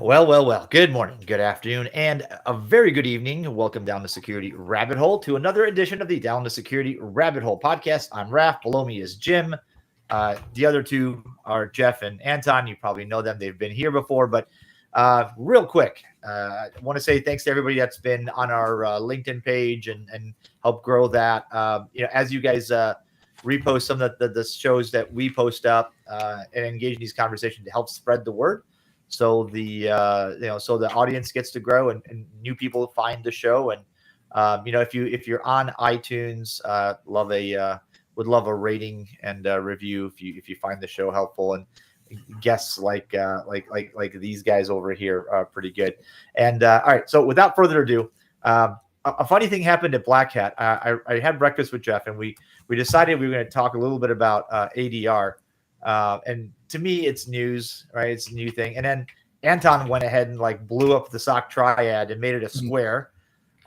Well. Good morning, good afternoon, and a very good evening. Welcome down the Security Rabbit Hole to another edition of the Down the Security Rabbit Hole podcast. I'm Raph. Below me is Jim. The other two are Jeff and Anton. You probably know them. They've been here before, but real quick, I want to say thanks to everybody that's been on our LinkedIn page and help grow that. As you guys repost some of the shows that we post up and engage in these conversations to help spread the word. So the audience gets to grow and new people find the show. And if you're on iTunes, would love a rating and a review if you find the show helpful, and guests like these guys over here are pretty good. And all right, so without further ado, a funny thing happened at Black Hat. I had breakfast with Jeff, and we decided we were going to talk a little bit about ADR. And to me, it's news, right? It's a new thing. And then Anton went ahead and blew up the SOC Triad and made it a square.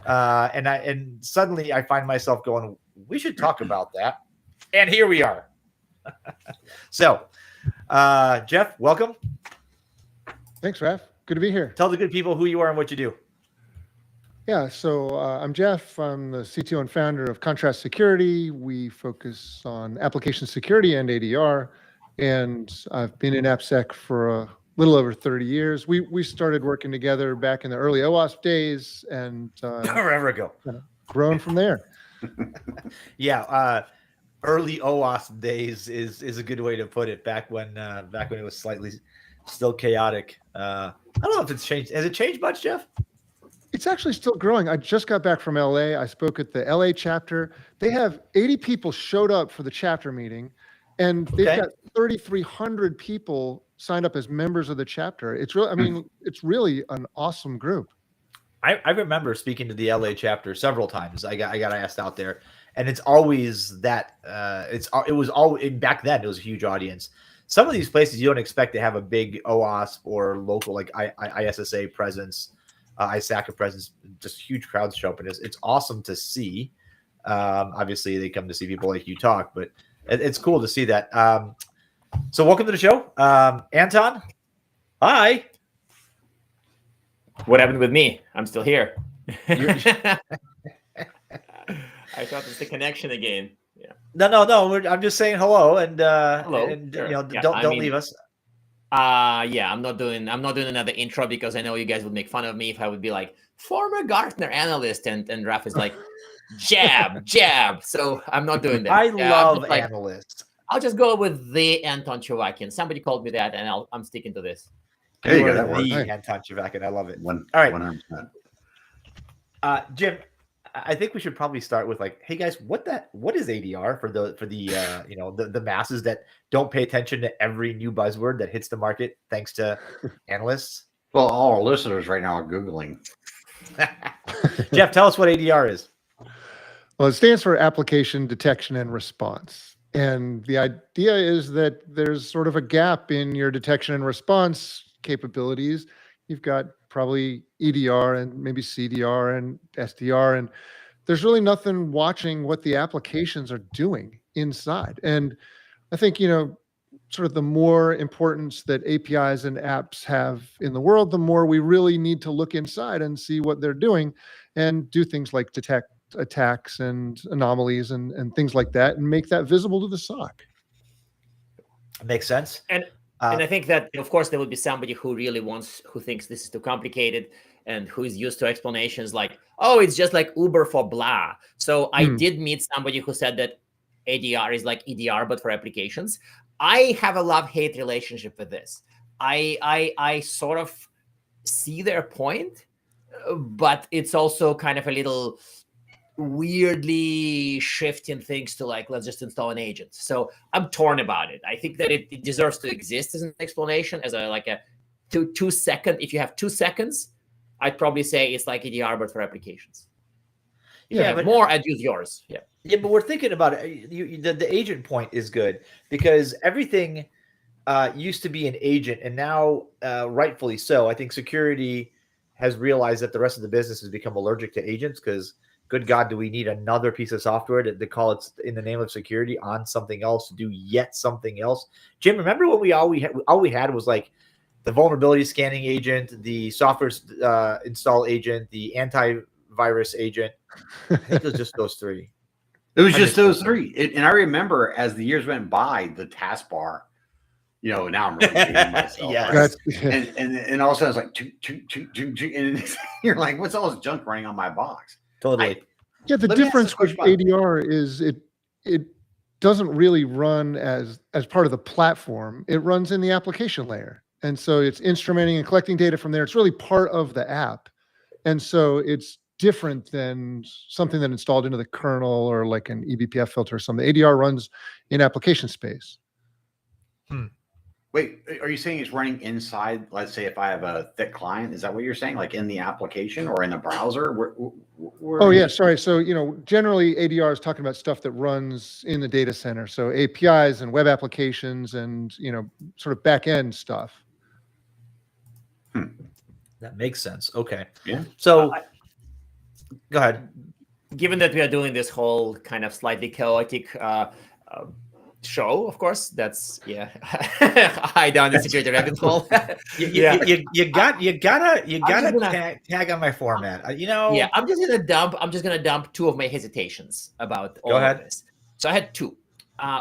And suddenly I find myself going, we should talk about that. And here we are. So, Jeff, welcome. Thanks, Raph. Good to be here. Tell the good people who you are and what you do. Yeah, so I'm Jeff. I'm the CTO and founder of Contrast Security. We focus on application security and ADR. And I've been in AppSec for a little over 30 years. We started working together back in the early OWASP days, and forever ago, grown from there. Yeah, early OWASP days is a good way to put it. Back when it was slightly still chaotic. I don't know if it's changed. Has it changed much, Jeff? It's actually still growing. I just got back from LA. I spoke at the LA chapter. They have 80 people showed up for the chapter meeting. And they've got 3,300 people signed up as members of the chapter. It's really, it's really an awesome group. I remember speaking to the LA chapter several times. I got asked out there, and it's always that. It was always back then. It was a huge audience. Some of these places you don't expect to have a big OWASP or local like ISSA presence, ISACA presence. Just huge crowds show up, and it's awesome to see. Obviously, they come to see people like you talk, but it's cool to see that. So welcome to the show. Anton, hi. What happened with me? I'm still here. I thought it's the connection again. Yeah. No. I'm just saying hello, and hello. And sure. Don't leave us. Yeah, I'm not doing another intro because I know you guys would make fun of me if I would be like former Gartner analyst, and Raph is like jab. So I'm not doing that. I love analysts. I'll just go with the Anton Chuvakin. Somebody called me that, and I'm sticking to this. There you go. The Anton Chuvakin. I love it. All right. 100%. Jim, I think we should probably start with hey guys, what is ADR for the masses that don't pay attention to every new buzzword that hits the market thanks to analysts? Well, all our listeners right now are Googling. Jeff, tell us what ADR is. Well, it stands for Application Detection and Response. And the idea is that there's sort of a gap in your detection and response capabilities. You've got probably EDR and maybe CDR and SDR, and there's really nothing watching what the applications are doing inside. And I think, sort of the more importance that APIs and apps have in the world, the more we really need to look inside and see what they're doing and do things like detect attacks and anomalies and things like that, and make that visible to the SOC. Makes sense. And I think that, of course, there would be somebody who thinks this is too complicated and who is used to explanations like, oh, it's just like Uber for blah. So I did meet somebody who said that ADR is like EDR, but for applications. I have a love-hate relationship with this. I sort of see their point, but it's also kind of a little weirdly shifting things to let's just install an agent. So I'm torn about it. I think that it deserves to exist as an explanation, as a 2 second. If you have 2 seconds, I'd probably say it's like EDR but for applications. But more, I'd use yours. Yeah, but we're thinking about it. The agent point is good because everything used to be an agent, and now rightfully so. I think security has realized that the rest of the business has become allergic to agents because good God, do we need another piece of software to call it in the name of security on something else to do yet something else? Jim, remember when all we had was the the vulnerability scanning agent, the software install agent, the antivirus agent. I think it was just those three. It was just those three. And I remember as the years went by, the taskbar, now I'm really dating myself. Yes. Right? And all of a sudden it's like, and you're like, what's all this junk running on my box? Totally. The difference with ADR is it doesn't really run as part of the platform. It runs in the application layer. And so it's instrumenting and collecting data from there. It's really part of the app. And so it's different than something that installed into the kernel or like an eBPF filter or something. ADR runs in application space. Wait, are you saying it's running inside, let's say if I have a thick client, is that what you're saying? Like in the application or in the browser? Oh yeah, sorry. So, generally ADR is talking about stuff that runs in the data center. So APIs and web applications and, sort of back end stuff. That makes sense. Okay. Yeah. So go ahead. Given that we are doing this whole kind of slightly chaotic show, of course, that's high down the security rabbit hole. You gotta tag on my format. Yeah, I'm just gonna dump two of my hesitations about all of this. So I had two.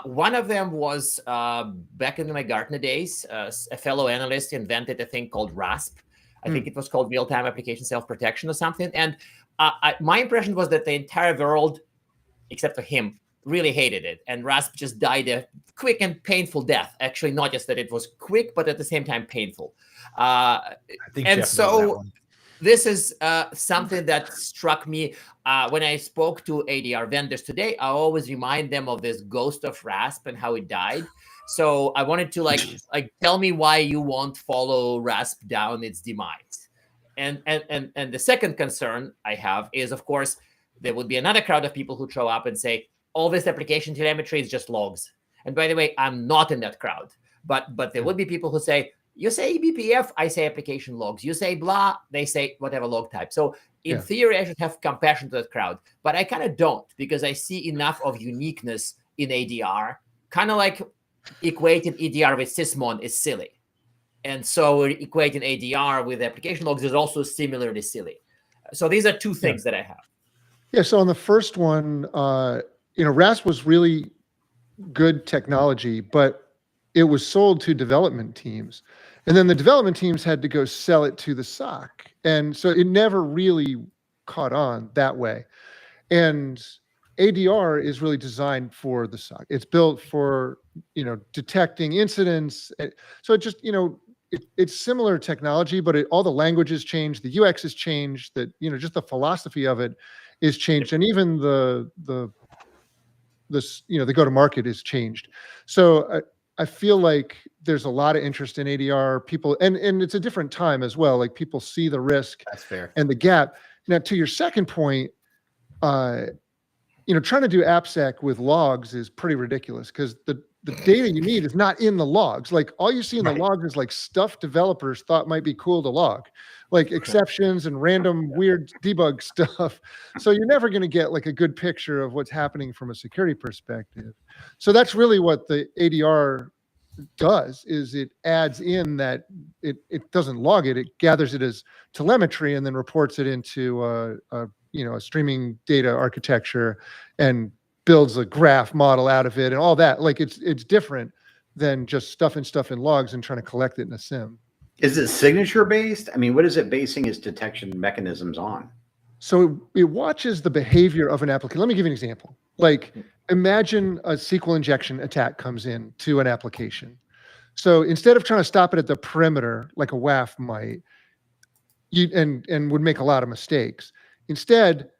One of them was back in my Gartner days, a fellow analyst invented a thing called RASP. I think it was called real-time application self-protection or something. And my impression was that the entire world, except for him, really hated it. And RASP just died a quick and painful death. Actually, not just that it was quick, but at the same time painful. I think and Jeff so this is something that struck me when I spoke to ADR vendors today. I always remind them of this ghost of RASP and how it died. So I wanted to like tell me why you won't follow RASP down its demise. And the second concern I have is, of course, there would be another crowd of people who show up and say, all this application telemetry is just logs. And by the way, I'm not in that crowd. But there would be people who say, you say eBPF, I say application logs. You say blah, they say whatever log type. So in theory, I should have compassion to that crowd. But I kind of don't, because I see enough of uniqueness in ADR, kind of like equating EDR with sysmon is silly. And so equating ADR with application logs is also similarly silly. So these are two things that I have. Yeah, so on the first one, RASP was really good technology, but it was sold to development teams. And then the development teams had to go sell it to the SOC. And so it never really caught on that way. And ADR is really designed for the SOC. It's built for, detecting incidents. So it just, it's similar technology, but all the languages changed, the UX has changed, that, just the philosophy of it is changed. And even the go-to-market is changed. So I feel like there's a lot of interest in ADR. People, and it's a different time as well. Like people see the risk. That's fair. And the gap. Now, to your second point, trying to do AppSec with logs is pretty ridiculous because the data you need is not in the logs. Like all you see in the logs is like stuff developers thought might be cool to log, like exceptions and random weird debug stuff. So you're never going to get like a good picture of what's happening from a security perspective. So that's really what the ADR does, is it adds in that it doesn't log it, it gathers it as telemetry and then reports it into a streaming data architecture and builds a graph model out of it and all that. Like it's different than just stuffing stuff in logs and trying to collect it in a SIM. Is it signature based? I mean, what is it basing its detection mechanisms on? So it watches the behavior of an application. Let me give you an example. Like imagine a SQL injection attack comes in to an application. So instead of trying to stop it at the perimeter, like a WAF might, and would make a lot of mistakes, instead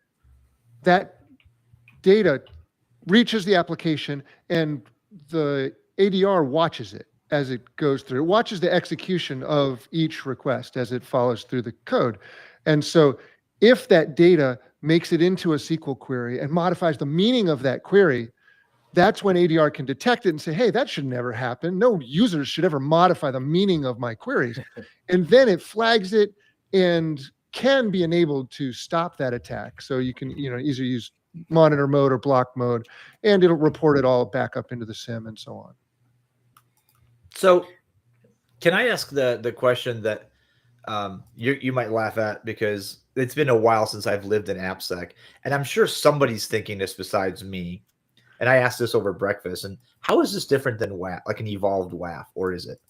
that data reaches the application and the ADR watches it as it goes through. It watches the execution of each request as it follows through the code. And so if that data makes it into a SQL query and modifies the meaning of that query, that's when ADR can detect it and say, hey, that should never happen. No users should ever modify the meaning of my queries. And then it flags it and can be enabled to stop that attack. So you can, either use monitor mode or block mode, and it'll report it all back up into the SIM and so on. So Can I ask the question that you might laugh at, because it's been a while since I've lived in AppSec, and I'm sure somebody's thinking this besides me. And I asked this over breakfast. And how is this different than WAF, like an evolved WAF, or is it?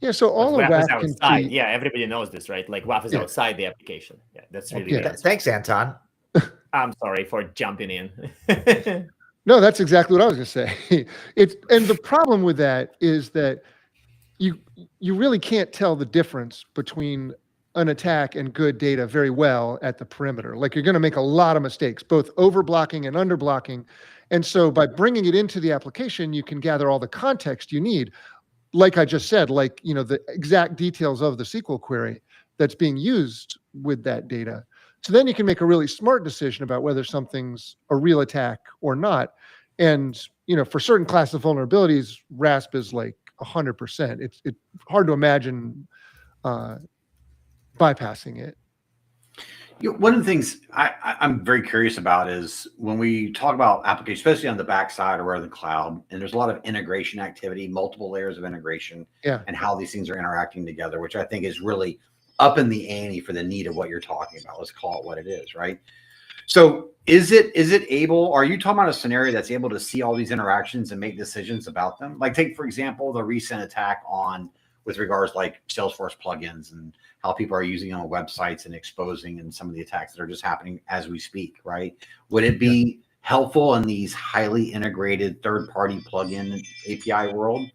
Yeah, so all of WAF is WAF can outside. be, Yeah, everybody knows this, right? Like WAF is outside the application. Yeah, that's really Yeah. weird. Thanks, Anton. I'm sorry for jumping in. No, that's exactly what I was going to say. And the problem with that is that you really can't tell the difference between an attack and good data very well at the perimeter. Like, you're going to make a lot of mistakes, both overblocking and underblocking. And so by bringing it into the application, you can gather all the context you need. Like I just said, like, the exact details of the SQL query that's being used with that data. So then you can make a really smart decision about whether something's a real attack or not. And, for certain class of vulnerabilities, RASP is like 100%. It's hard to imagine bypassing it. One of the things I'm very curious about is when we talk about applications, especially on the backside or in the cloud, and there's a lot of integration activity, multiple layers of integration, and how these things are interacting together, which I think is really up in the ante for the need of what you're talking about. Let's call it what it is, right? So is it able, are you talking about a scenario that's able to see all these interactions and make decisions about them? Like, take, for example, the recent attack with regards like Salesforce plugins and how people are using it on websites and exposing, and some of the attacks that are just happening as we speak, right? Would it be helpful in these highly integrated third-party plugin API world?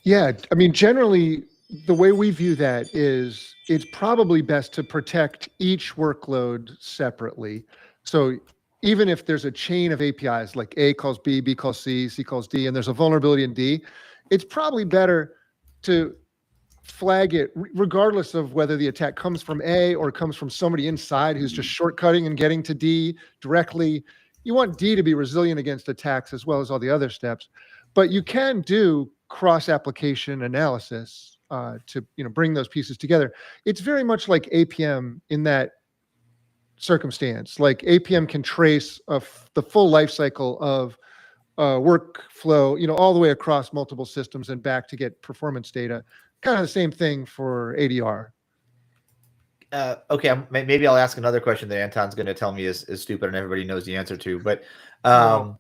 Yeah, I mean, generally, the way we view that is it's probably best to protect each workload separately. So even if there's a chain of APIs, like A calls B, B calls C, C calls D, and there's a vulnerability in D, it's probably better to flag it regardless of whether the attack comes from A or comes from somebody inside who's just shortcutting and getting to D directly. You want D to be resilient against attacks as well as all the other steps, but you can do cross-application analysis to bring those pieces together. It's very much like APM in that circumstance. Like, APM can trace the full life cycle of workflow, all the way across multiple systems and back to get performance data. Kind of the same thing for ADR. Okay, maybe I'll ask another question that Anton's going to tell me is stupid and everybody knows the answer to. But I'm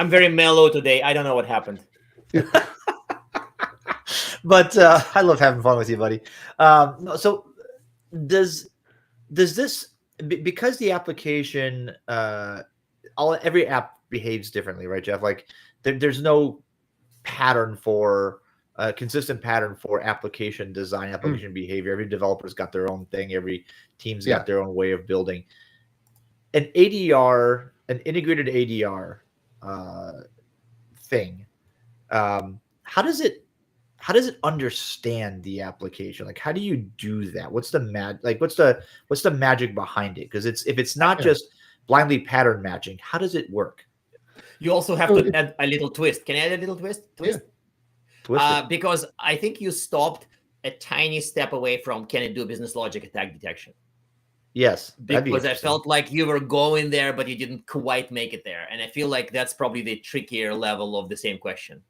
very mellow today. I don't know what happened. But I love having fun with you, buddy. So does this, because the application, every app behaves differently, right, Jeff? Like, there's no pattern for consistent pattern for application design, application behavior. Every developer's got their own thing. Every team's got their own way of building. An ADR, an integrated ADR thing. How does it understand the application? Like, how do you do that? What's the magic behind it? Because if it's not just blindly pattern matching, how does it work? You also have to add a little twist. Can I add a little twist? Because I think you stopped a tiny step away from, can it do business logic attack detection? Yes. Because I felt like you were going there, but you didn't quite make it there. And I feel like that's probably the trickier level of the same question.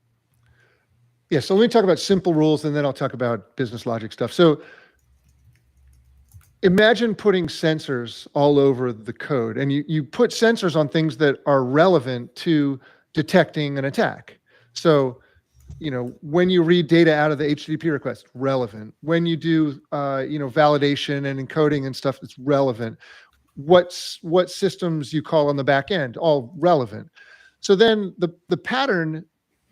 Yeah, so let me talk about simple rules, and then I'll talk about business logic stuff. So imagine putting sensors all over the code, and you put sensors on things that are relevant to detecting an attack. So, when you read data out of the HTTP request, relevant. When you do, validation and encoding and stuff, it's relevant. What systems you call on the back end, all relevant. So then the pattern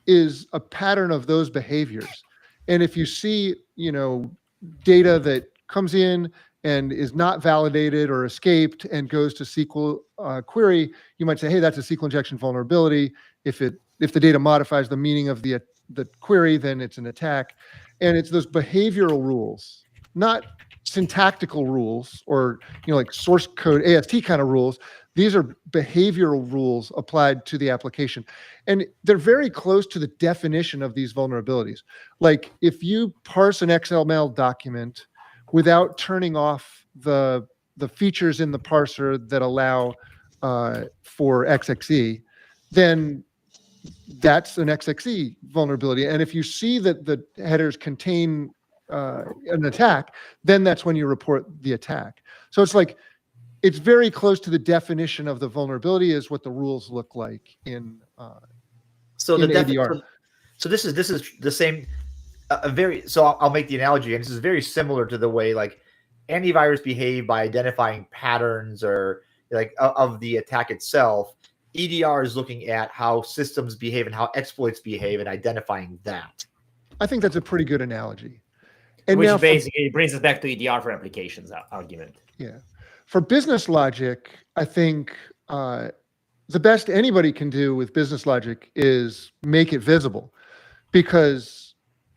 is a pattern of those behaviors. And if you see, data that comes in and is not validated or escaped and goes to SQL query, you might say, hey, that's a SQL injection vulnerability. If the data modifies the meaning of the query, then it's an attack. And it's those behavioral rules, not syntactical rules or like source code AST kind of rules. These are behavioral rules applied to the application. And they're very close to the definition of these vulnerabilities. Like, if you parse an XML document without turning off the features in the parser that allow for XXE, then that's an XXE vulnerability. And if you see that the headers contain an attack, then that's when you report the attack. So it's like, it's very close to the definition of the vulnerability is what the rules look like in ADR. So this is the same. I'll make the analogy, and this is very similar to the way like antivirus behave by identifying patterns or like of the attack itself. EDR is looking at how systems behave and how exploits behave and identifying that. I think that's a pretty good analogy. And which basically brings us back to EDR for applications argument. Yeah. For business logic, I think the best anybody can do with business logic is make it visible, because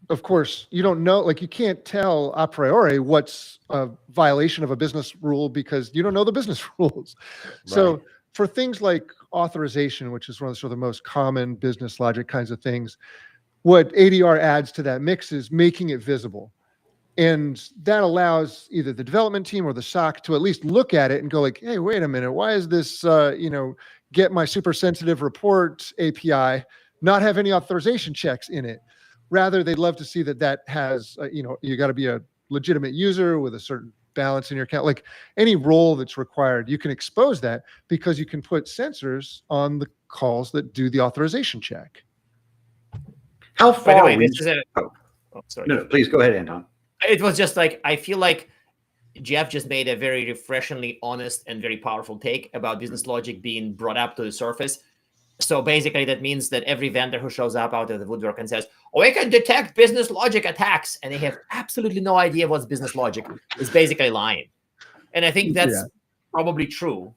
of course you don't know, like you can't tell a priori what's a violation of a business rule because you don't know the business rules. Right. So for things like authorization, which is one of the sort of the most common business logic kinds of things, what ADR adds to that mix is making it visible. And that allows either the development team or the SOC to at least look at it and go like, hey, wait a minute, why is this, get my super sensitive report API not have any authorization checks in it? Rather, they'd love to see that has, you got to be a legitimate user with a certain balance in your account. Like any role that's required, you can expose that because you can put sensors on the calls that do the authorization check. How far? By the way, this is sorry. No, please go ahead, Anton. It was just like, I feel like Jeff just made a very refreshingly honest and very powerful take about business logic being brought up to the surface. So basically that means that every vendor who shows up out of the woodwork and says, oh, we can detect business logic attacks, and they have absolutely no idea what's business logic, is basically lying. And I think that's probably true.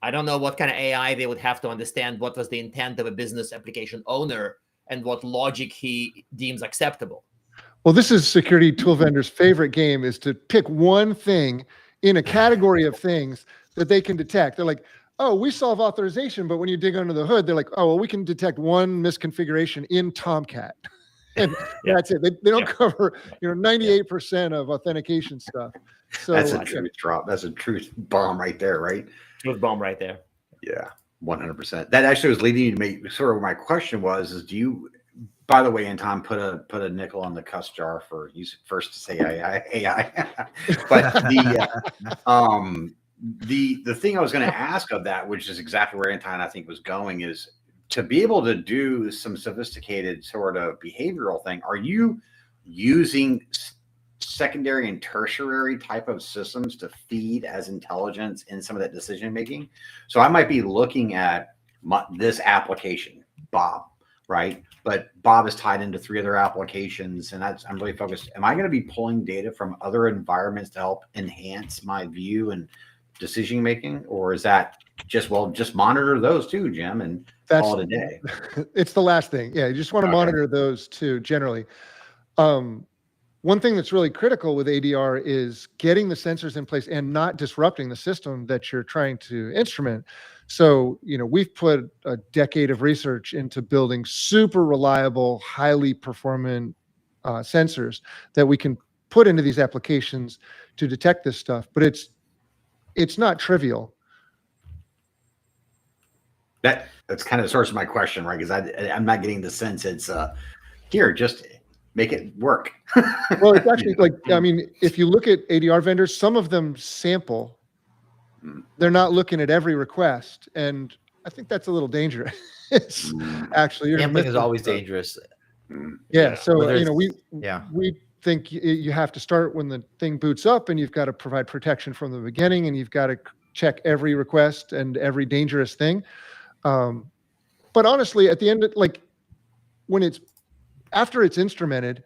I don't know what kind of AI they would have to understand what was the intent of a business application owner and what logic he deems acceptable. Well, this is security tool vendors' favorite game, is to pick one thing in a category of things that they can detect. They're like, oh, we solve authorization, but when you dig under the hood, they're like, oh, well, we can detect one misconfiguration in Tomcat. And that's it. They don't cover, 98% of authentication stuff. So that's a truth drop. That's a truth bomb right there, right? Truth bomb right there. Yeah, 100%. That actually was leading you to make sort of my question was, do you, by the way, Anton, put a nickel on the cuss jar for you first to say AI. But the thing I was going to ask of that, which is exactly where Anton I think was going, is to be able to do some sophisticated sort of behavioral thing. Are you using secondary and tertiary type of systems to feed as intelligence in some of that decision making? So I might be looking at this application, Bob, right? But Bob is tied into 3 other applications, and I'm really focused. Am I going to be pulling data from other environments to help enhance my view and decision making, or is that just monitor those too, Jim, and call it a day? It's the last thing. Yeah, you just want to monitor those too. Generally, one thing that's really critical with ADR is getting the sensors in place and not disrupting the system that you're trying to instrument. So, we've put a decade of research into building super reliable, highly performant sensors that we can put into these applications to detect this stuff. But it's not trivial. That's kind of the source of my question, right? Because I'm not getting the sense it's here, just make it work. Well, it's actually if you look at ADR vendors, some of them sample. They're not looking at every request, and I think that's a little dangerous. Actually, sampling is always dangerous. Yeah. So we think you have to start when the thing boots up, and you've got to provide protection from the beginning, and you've got to check every request and every dangerous thing. But honestly, at the end, when after it's instrumented,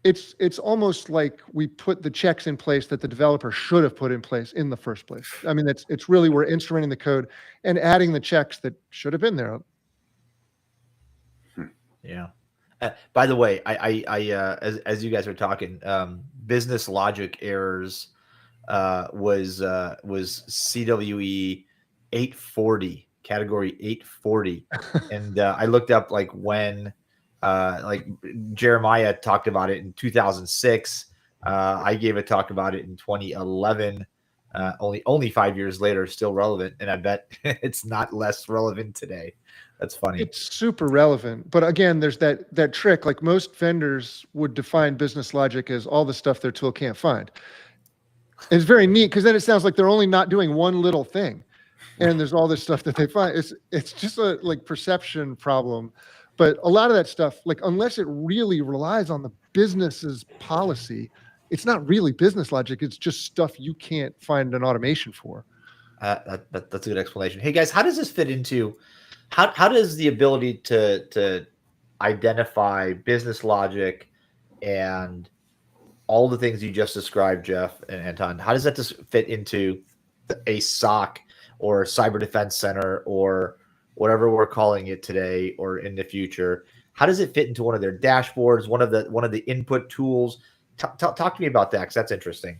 it's almost like we put the checks in place that the developer should have put in place in the first place. I mean, it's really, we're instrumenting the code and adding the checks that should have been there. Yeah. By the way, as you guys are talking, business logic errors was CWE 840, category 840, and I looked up when Jeremiah talked about it in 2006. I gave a talk about it in 2011. Only 5 years later, still relevant, and I bet it's not less relevant today. That's funny. It's super relevant. But again, there's that trick. Like most vendors would define business logic as all the stuff their tool can't find. It's very neat because then it sounds like they're only not doing one little thing. And there's all this stuff that they find. It's just a like perception problem. But a lot of that stuff, like unless it really relies on the business's policy, it's not really business logic. It's just stuff you can't find an automation for. That's a good explanation. Hey guys, how does this fit into how does the ability to identify business logic and all the things you just described, Jeff and Anton, how does that just fit into a SOC or cyber defense center or whatever we're calling it today or in the future? How does it fit into one of their dashboards, one of the input tools? Talk to me about that, because that's interesting.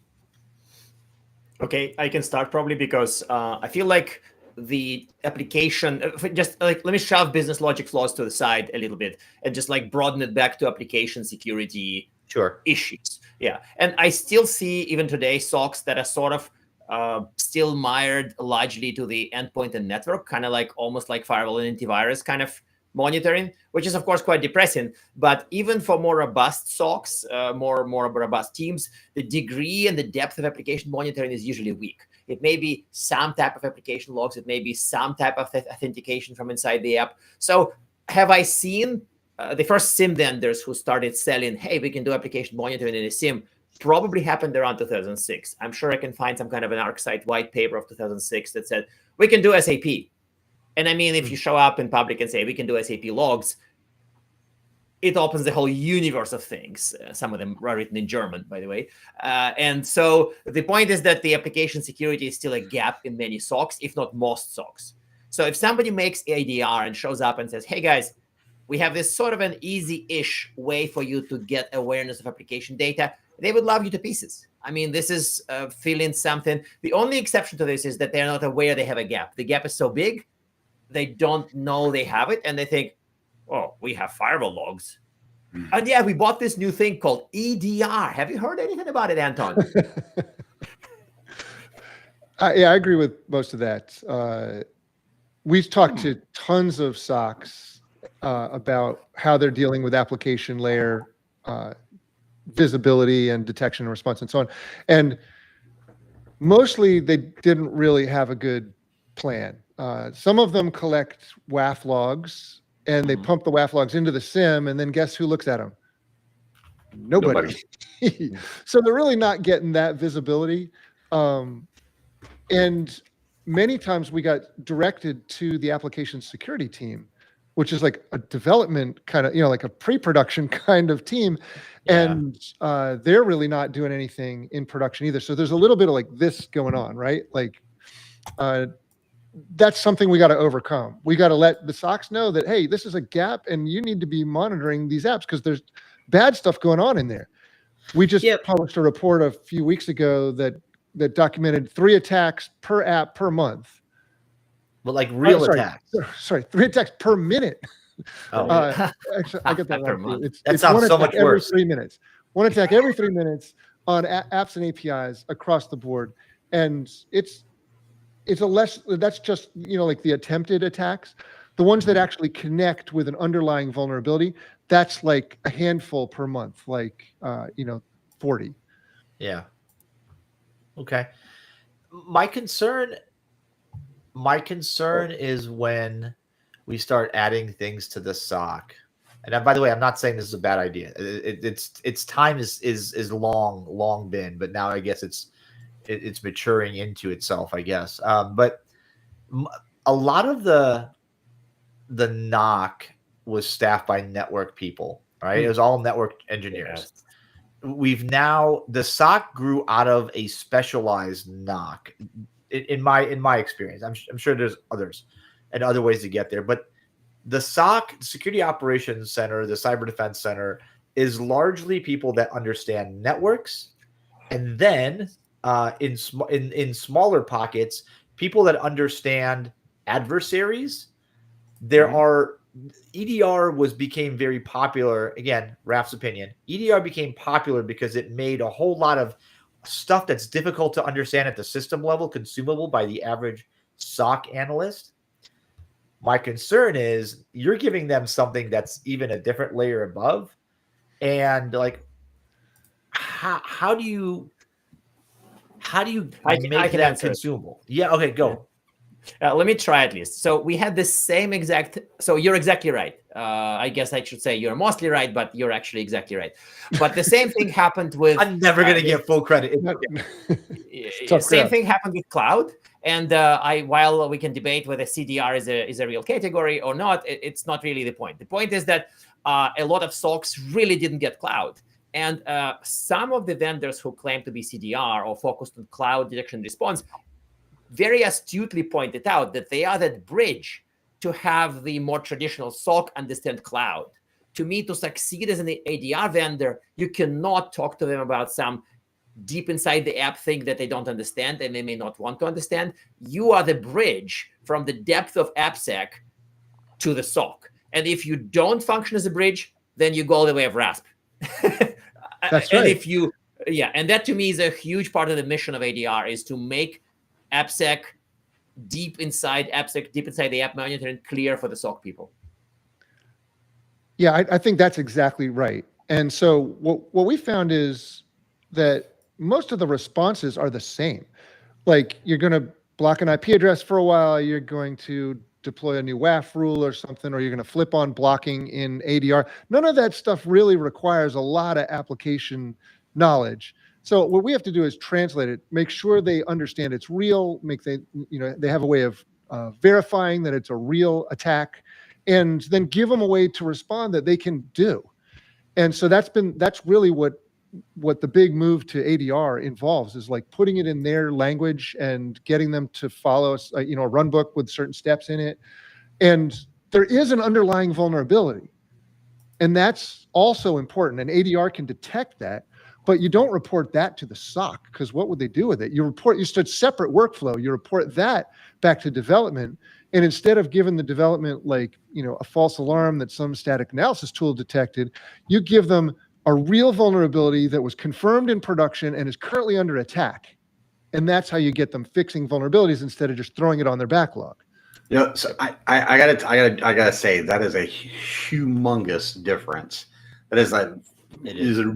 Okay, I can start probably because I feel like the application, just like, let me shove business logic flaws to the side a little bit and just like broaden it back to application security issues. Yeah, and I still see even today SOCs that are sort of still mired largely to the endpoint and network, kind of like almost like firewall and antivirus kind of monitoring, which is of course quite depressing. But even for more robust SOCs, more robust teams, the degree and the depth of application monitoring is usually weak. It may be some type of application logs, it may be some type of authentication from inside the app. So have I seen the first SIEM vendors who started selling, hey, we can do application monitoring in a SIEM, probably happened around 2006. I'm sure I can find some kind of an ArcSight white paper of 2006 that said, we can do SAP. And I mean, if you show up in public and say, we can do SAP logs, it opens the whole universe of things. Some of them are written in German, by the way. And so the point is that the application security is still a gap in many SOCs, if not most SOCs. So if somebody makes ADR and shows up and says, hey guys, we have this sort of an easy-ish way for you to get awareness of application data, they would love you to pieces. I mean, this is filling something. The only exception to this is that they're not aware they have a gap. The gap is so big, they don't know they have it, and they think, oh, we have firewall logs. And yeah, we bought this new thing called ADR. Have you heard anything about it, Anton? Yeah, I agree with most of that. We've talked to tons of SOCs about how they're dealing with application layer visibility and detection and response and so on. And mostly they didn't really have a good plan. Some of them collect WAF logs and they pump the WAF logs into the SIEM, and then guess who looks at them? Nobody. So they're really not getting that visibility. And many times we got directed to the application security team, which is like a development kind of, like a pre-production kind of team. Yeah. And they're really not doing anything in production either. So there's a little bit of like this going on, right? Like that's something we got to overcome. We got to let the SOCs know that, hey, this is a gap and you need to be monitoring these apps because there's bad stuff going on in there. We just published a report a few weeks ago that documented 3 attacks per app per month. But like real attacks. Sorry, 3 attacks per minute. Oh, actually, I get that wrong. That sounds so much worse. Every 3 minutes. 1 attack every 3 minutes on apps and APIs across the board. And that's just, like the attempted attacks. The ones that actually connect with an underlying vulnerability, that's like a handful per month, like 40. Yeah. Okay. My concern is when we start adding things to the SOC. And by the way, I'm not saying this is a bad idea. Its time is long been, but now I guess it's maturing into itself, I guess. But a lot of the NOC was staffed by network people, right? It was all network engineers. Yes. The SOC grew out of a specialized NOC. In my experience, I'm sure there's others and other ways to get there, but the SOC, Security Operations Center, the Cyber Defense Center, is largely people that understand networks, and then in smaller pockets, people that understand adversaries. There are EDR became very popular. Again, Raf's opinion. EDR became popular because it made a whole lot of stuff that's difficult to understand at the system level consumable by the average SOC analyst. My concern is you're giving them something that's even a different layer above, and like, how do you make can that answer it. consumable? Yeah. Okay. Go. Let me try at least. So we had the same exact. So you're exactly right. I guess I should say you're mostly right, but you're actually exactly right. But the same thing happened with. I'm never going to get full credit. Same thing happened with cloud. And while we can debate whether CDR is a real category or not, it's not really the point. The point is that a lot of SOCs really didn't get cloud. And some of the vendors who claim to be CDR or focused on cloud detection response very astutely pointed out that they are that bridge to have the more traditional SOC understand cloud. To me, to succeed as an ADR vendor, you cannot talk to them about some deep inside the app thing that they don't understand and they may not want to understand. You are the bridge from the depth of AppSec to the SOC. And if you don't function as a bridge, then you go all the way of RASP. That's and right. And that to me is a huge part of the mission of ADR, is to make AppSec deep inside the app monitoring clear for the SOC people. Yeah, I think that's exactly right. And so what we found is that most of the responses are the same. Like, you're going to block an IP address for a while, you're going to deploy a new WAF rule or something, or you're going to flip on blocking in ADR. None of that stuff really requires a lot of application knowledge. So what we have to do is translate it, make sure they understand it's real, they have a way of verifying that it's a real attack, and then give them a way to respond that they can do. And so that's really what the big move to ADR involves, is like putting it in their language and getting them to follow a run book with certain steps in it. And there is an underlying vulnerability, and that's also important. And ADR can detect that, but you don't report that to the SOC, because what would they do with it? You start separate workflow. You report that back to development. And instead of giving the development a false alarm that some static analysis tool detected, you give them a real vulnerability that was confirmed in production and is currently under attack. And that's how you get them fixing vulnerabilities instead of just throwing it on their backlog. So I gotta say that is a humongous difference. That is it is a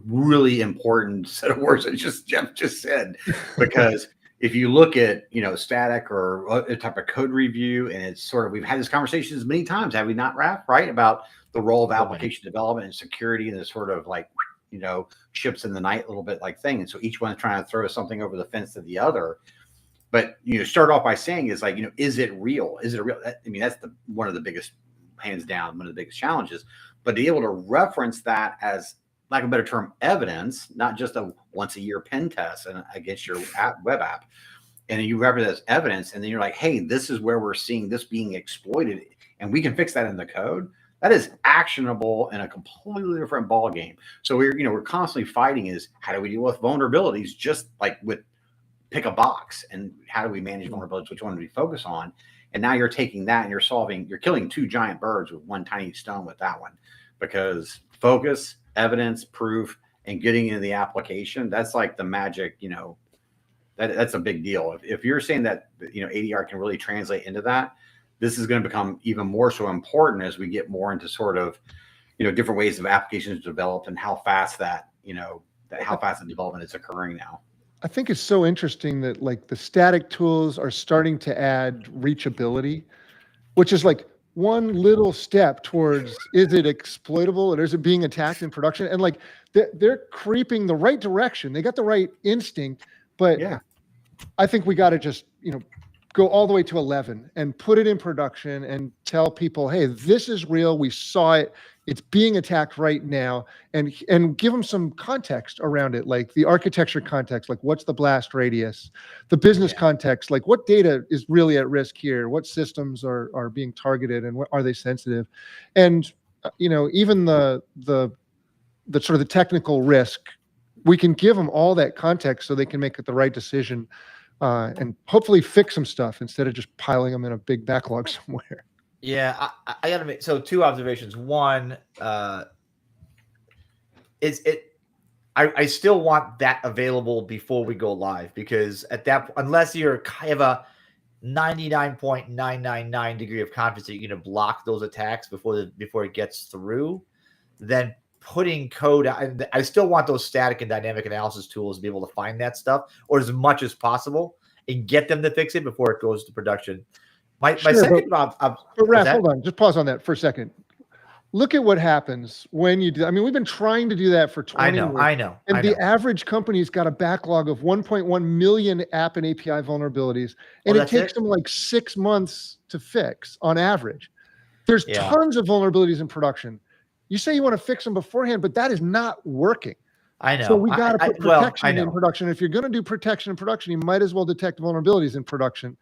really important set of words that Jeff just said, because if you look at static or a type of code review, and it's sort of, we've had this conversation many times, have we not, Raph? Right, about the role of application development and security, and this sort of ships in the night little bit like thing. And so each one's trying to throw something over the fence to the other. But start off by saying is is it real? Is it real? I mean, that's one of the biggest, hands down, one of the biggest challenges. But to be able to reference that as, lack of a better term, evidence, not just a once a year pen test against your web app, and you reference as evidence, and then you're like, hey, this is where we're seeing this being exploited, and we can fix that in the code. That is actionable in a completely different ball game. So we're constantly fighting is, how do we deal with vulnerabilities? Just like with pick a box, and how do we manage vulnerabilities? Which one do we focus on? And now you're taking that and you're killing two giant birds with one tiny stone with that one, because focus, evidence, proof, and getting into the application, that's like the magic, that's a big deal. If you're saying that, ADR can really translate into that, this is going to become even more so important as we get more into sort of, different ways of applications developed and how fast how fast the development is occurring now. I think it's so interesting that the static tools are starting to add reachability, which is one little step towards, is it exploitable or is it being attacked in production? And they're creeping the right direction. They got the right instinct, but yeah, I think we got to just, go all the way to 11 and put it in production and tell people, hey, this is real. We saw it. It's being attacked right now, and give them some context around it, like the architecture context, like what's the blast radius, the business context, like what data is really at risk here, what systems are being targeted, and what are they sensitive, and even the sort of the technical risk, we can give them all that context so they can make the right decision, and hopefully fix some stuff instead of just piling them in a big backlog somewhere. Yeah, I gotta make two observations. One, I still want that available before we go live, because at that, unless you're kind of a 99.999 degree of confidence that you're going to block those attacks before it gets through, then putting code. I still want those static and dynamic analysis tools to be able to find that stuff, or as much as possible, and get them to fix it before it goes to production. My second, but Raph, hold on, just pause on that for a second. Look at what happens when you do. I mean, we've been trying to do that for 20 years. I know. And the average company's got a backlog of 1.1 million app and API vulnerabilities, and it takes them like 6 months to fix on average. There's tons of vulnerabilities in production. You say you want to fix them beforehand, but that is not working. I know. So we got to put protection in production. If you're going to do protection in production, you might as well detect vulnerabilities in production.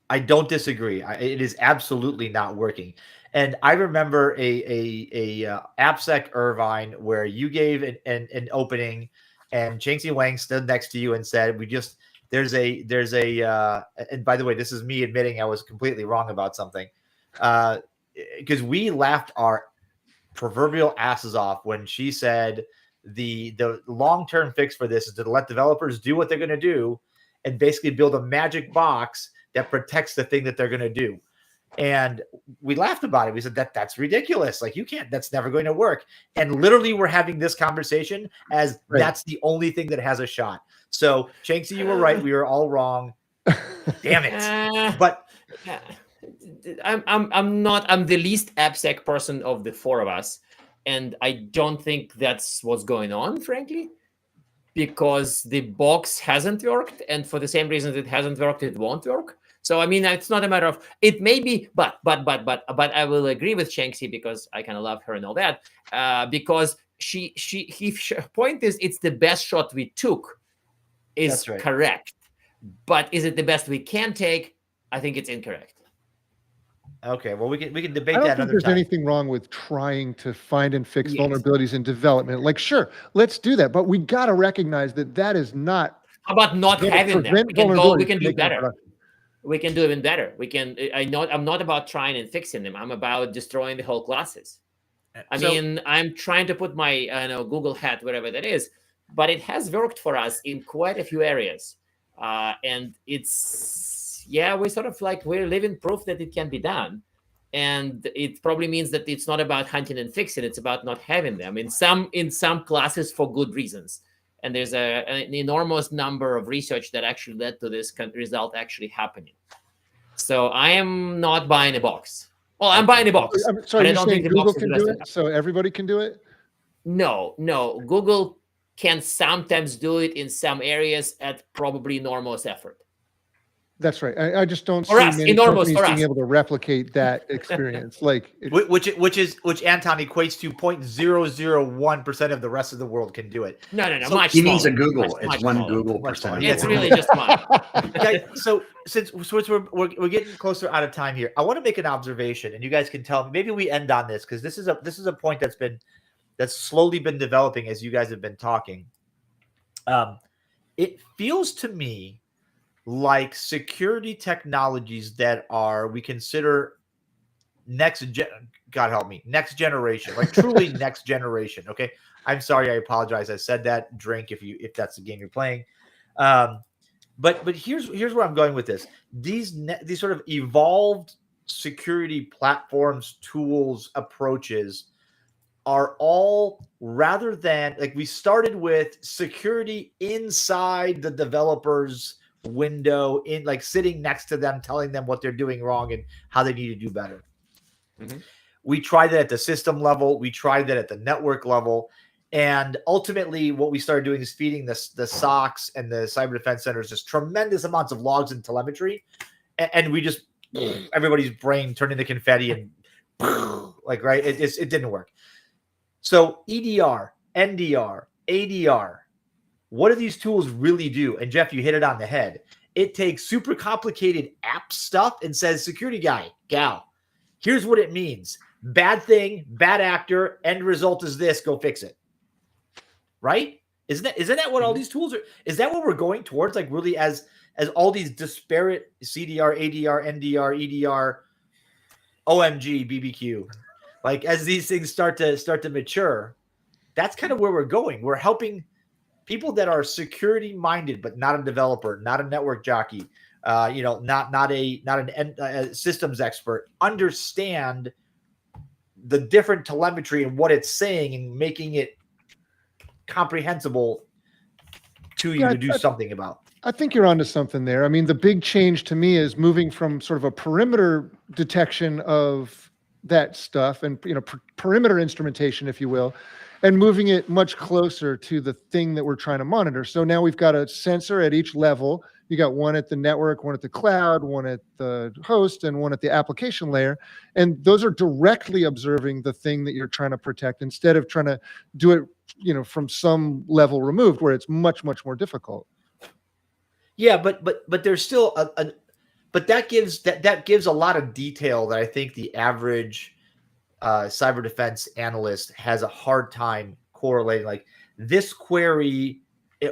I don't disagree. It is absolutely not working. And I remember a AppSec Irvine where you gave an opening, and Changxi Wang stood next to you and said, there's a and by the way, this is me admitting I was completely wrong about something, because we laughed our proverbial asses off when she said the long-term fix for this is to let developers do what they're going to do and basically build a magic box that protects the thing that they're going to do. And we laughed about it. We said that's ridiculous. Like, you can't, that's never going to work. And literally we're having this conversation as that's the only thing that has a shot. So Changxi, you were right. We were all wrong. Damn it. But I'm the least AppSec person of the four of us. And I don't think that's what's going on, frankly, because the box hasn't worked. And for the same reasons it hasn't worked, it won't work. So, I mean, it's not a matter of, it may be, but I will agree with Changxi because I kind of love her and all that, because her point is it's the best shot we took is correct. But is it the best we can take? I think it's incorrect. Okay, well, we can debate that another time. I don't think there's anything wrong with trying to find and fix vulnerabilities in development. Like, sure, let's do that, but we got to recognize that is not. How about not having them? We can do better. We can do even better. I'm not about trying and fixing them. I'm about destroying the whole classes. I'm trying to put my Google hat wherever that is, but it has worked for us in quite a few areas. And it's, we sort of like, we're living proof that it can be done. And it probably means that it's not about hunting and fixing. It's about not having them in some classes for good reasons. And there's an enormous number of research that actually led to this result actually happening. So I am not buying a box. Well, I'm buying a box. I'm sorry, you're saying Google can do it? So everybody can do it? No. Google can sometimes do it in some areas at probably enormous effort. That's right. I just don't see many companies being able to replicate that experience. Like, which Anton equates to 0.001% of the rest of the world can do it. No. So much he smaller. means a Google. Much it's one smaller. Google percent. It's really just one. Okay, so since we're getting closer out of time here, I want to make an observation, and you guys can tell me. Maybe we end on this because this is a point that's slowly been developing as you guys have been talking. It feels to me like security technologies that we consider next generation, like truly next generation. Okay. I'm sorry. I apologize. I said that. Drink if that's the game you're playing. But here's where I'm going with this. These sort of evolved security platforms, tools, approaches are all, rather than, like, we started with security inside the developer's window, in like sitting next to them, telling them what they're doing wrong and how they need to do better. Mm-hmm. We tried that at the system level. We tried that at the network level. And ultimately what we started doing is feeding the SOCs and the cyber defense centers just tremendous amounts of logs and telemetry. And we just, everybody's brain turned into confetti and it didn't work. So EDR, NDR, ADR, what do these tools really do? And Jeff, you hit it on the head. It takes super complicated app stuff and says, security guy, gal, here's what it means. Bad thing, bad actor, end result is this, go fix it. Right? Isn't that what all these tools are? Is that what we're going towards? Like, really, as all these disparate CDR, ADR, NDR, EDR, OMG, BBQ, like, as these things start to mature, that's kind of where we're going. We're helping people that are security minded, but not a developer, not a network jockey. not a systems expert, understand the different telemetry and what it's saying and making it comprehensible to you to do something about. I think you're onto something there. I mean, the big change to me is moving from sort of a perimeter detection of that stuff and, perimeter instrumentation, if you will, and moving it much closer to the thing that we're trying to monitor. So now we've got a sensor at each level. You got one at the network, one at the cloud, one at the host, and one at the application layer. And those are directly observing the thing that you're trying to protect instead of trying to do it, from some level removed where it's much, much more difficult. Yeah, but there's still but that gives a lot of detail that I think the average cyber defense analyst has a hard time correlating. Like this query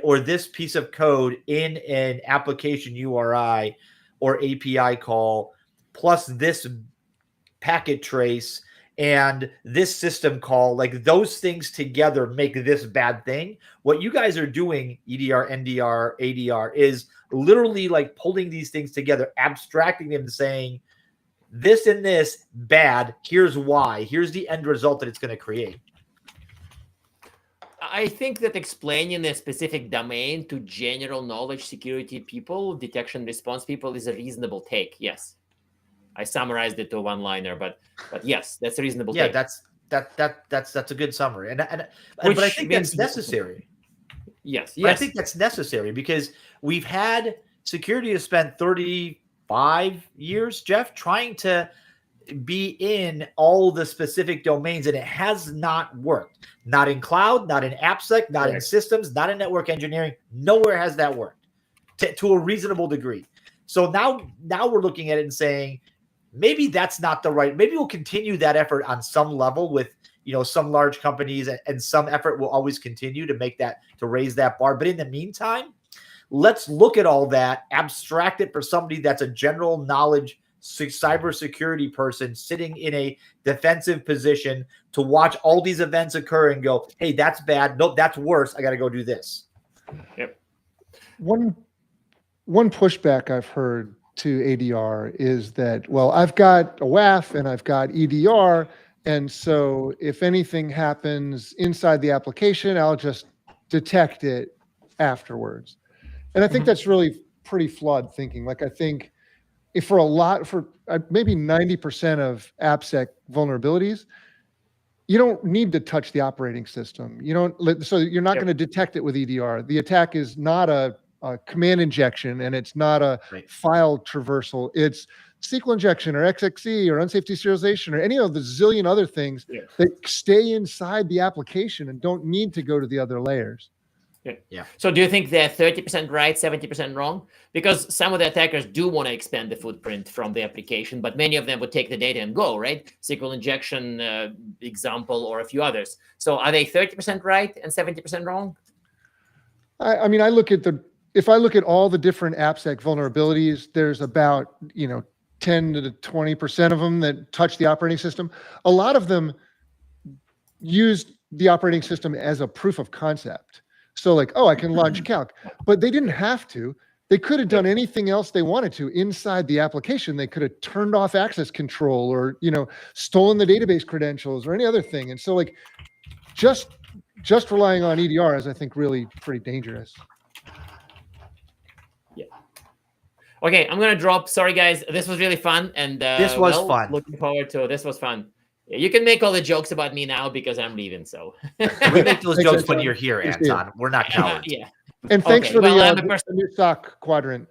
or this piece of code in an application URI or API call, plus this packet trace and this system call, like those things together make this bad thing. What you guys are doing, EDR, NDR, ADR, is literally like pulling these things together, abstracting them, saying this and this bad, here's why, here's the end result that it's going to create. I think that explaining a specific domain to general knowledge security people, detection response people, is a reasonable take. Yes, I summarized it to a one-liner, but yes, that's a reasonable take. That's a good summary, but I think that's necessary. Yes. I think that's necessary because we've had security has spent 35 years, Jeff, trying to be in all the specific domains, and it has not worked. Not in cloud, not in AppSec, not in systems, not in network engineering. Nowhere has that worked to a reasonable degree. So now we're looking at it and saying, maybe that's not the right. Maybe we'll continue that effort on some level with some large companies, and some effort will always continue to raise that bar. But in the meantime, let's look at all that, abstract it for somebody that's a general knowledge cybersecurity person sitting in a defensive position to watch all these events occur and go, hey, that's bad. Nope, that's worse. I got to go do this. Yep. One pushback I've heard to ADR is that, well, I've got a WAF and I've got EDR. And so if anything happens inside the application, I'll just detect it afterwards. And I think that's really pretty flawed thinking. Like, I think for maybe 90% of AppSec vulnerabilities, you don't need to touch the operating system. So you're not going to detect it with EDR. The attack is not a command injection, and it's not a file traversal. It's SQL injection or XXE or unsafety serialization or any of the zillion other things that stay inside the application and don't need to go to the other layers. Yeah. So do you think they're 30% right, 70% wrong? Because some of the attackers do want to expand the footprint from the application, but many of them would take the data and go, right? SQL injection example or a few others. So are they 30% right and 70% wrong? I mean, if I look at all the different AppSec vulnerabilities, there's about 10 to 20% of them that touch the operating system. A lot of them used the operating system as a proof of concept. So like, I can launch calc, but they didn't have to. They could have done anything else they wanted to inside the application. They could have turned off access control or, stolen the database credentials or any other thing. And so like, just relying on EDR is, I think, really pretty dangerous. Yeah. Okay, I'm going to drop. Sorry, guys. This was really fun. And this was fun. Looking forward to it. This was fun. You can make all the jokes about me now because I'm leaving. So we make those jokes when you're here, Anton. We're not cowards. Yeah. And thanks for the new SOC quadrant.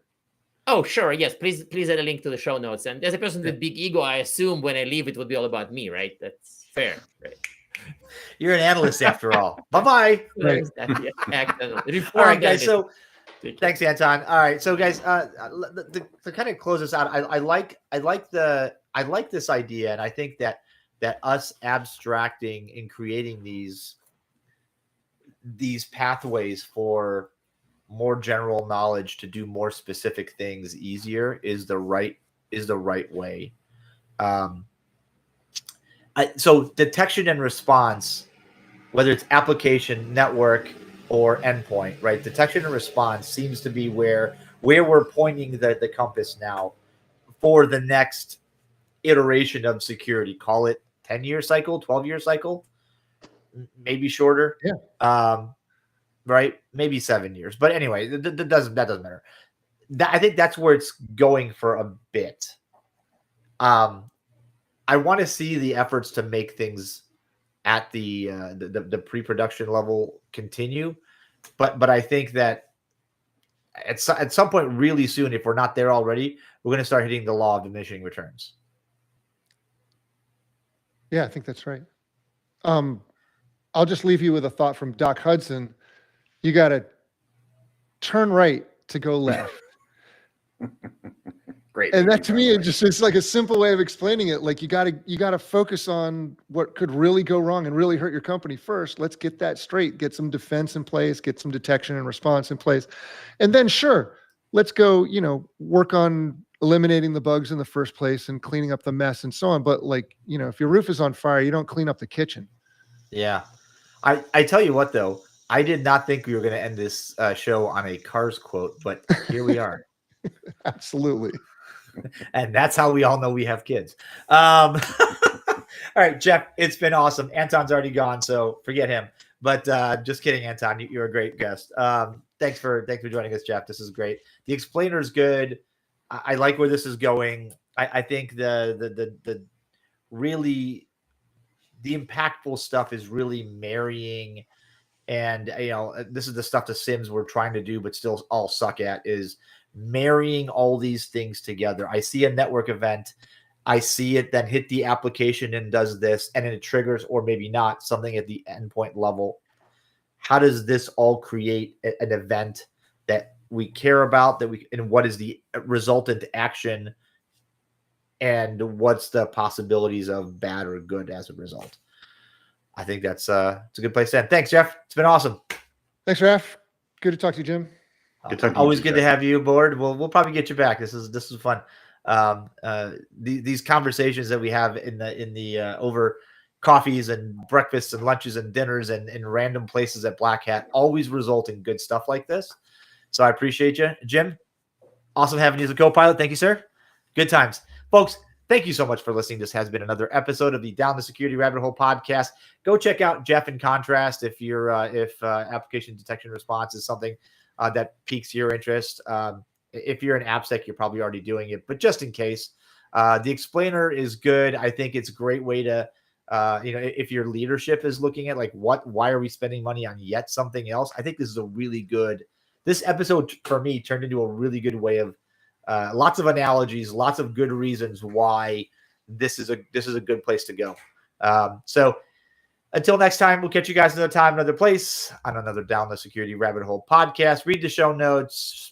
Oh, sure. Yes. Please add a link to the show notes. And as a person with big ego, I assume when I leave, it would be all about me, right? That's fair. Right. You're an analyst after all. Bye-bye. Right. All right, guys. So thanks, Anton. All right. So guys, to kind of close this out, I like this idea. And I think that us abstracting and creating these pathways for more general knowledge to do more specific things easier is the right way. So detection and response, whether it's application, network, or endpoint, right? Detection and response seems to be where where we're pointing the compass now for the next iteration of security. Call it 10-year cycle, 12-year cycle, maybe shorter. Yeah. Right? Maybe 7 years. But anyway, that doesn't matter. I think that's where it's going for a bit. I want to see the efforts to make things at the pre-production level continue, but I think that at some point really soon, if we're not there already, we're going to start hitting the law of diminishing returns. Yeah, I think that's right. I'll just leave you with a thought from Doc Hudson. You got to turn right to go left. Great. And that to me, it's like a simple way of explaining it. Like you got to focus on what could really go wrong and really hurt your company first. Let's get that straight, get some defense in place, get some detection and response in place. And then sure, let's go, work on eliminating the bugs in the first place and cleaning up the mess and so on. But if your roof is on fire, you don't clean up the kitchen. Yeah. I tell you what, though, I did not think we were going to end this show on a Cars quote, but here we are. Absolutely. And that's how we all know we have kids. All right, Jeff, it's been awesome. Anton's already gone, so forget him. But just kidding, Anton. You're a great guest. Thanks for joining us, Jeff. This is great. The explainer is good. I like where this is going. I think the really the impactful stuff is really marrying, and this is the stuff the Sims were trying to do, but still all suck at, is marrying all these things together. I see a network event, I see it then hit the application and does this, and then it triggers, or maybe not, something at the endpoint level. How does this all create an event that we care about, and what is the resultant action, and what's the possibilities of bad or good as a result? I think it's a good place to end. Thanks, Jeff. It's been awesome. Thanks, Raph. Good to talk to you, Jim. Always good to have you aboard. We'll probably get you back. This is fun. These conversations that we have in the over coffees and breakfasts and lunches and dinners and in random places at Black Hat always result in good stuff like this. So I appreciate you, Jim. Awesome having you as a co-pilot. Thank you, sir. Good times, folks. Thank you so much for listening. This has been another episode of the Down the Security Rabbit Hole podcast. Go check out Jeff in Contrast if application detection response is something that piques your interest. If you're an AppSec, you're probably already doing it, but just in case, the explainer is good. I think it's a great way to, if your leadership is looking at why are we spending money on yet something else? I think this is this episode for me turned into a really good way of lots of analogies, lots of good reasons why this is a good place to go. So until next time, we'll catch you guys another time, another place on another Down the Security Rabbit Hole podcast. Read the show notes,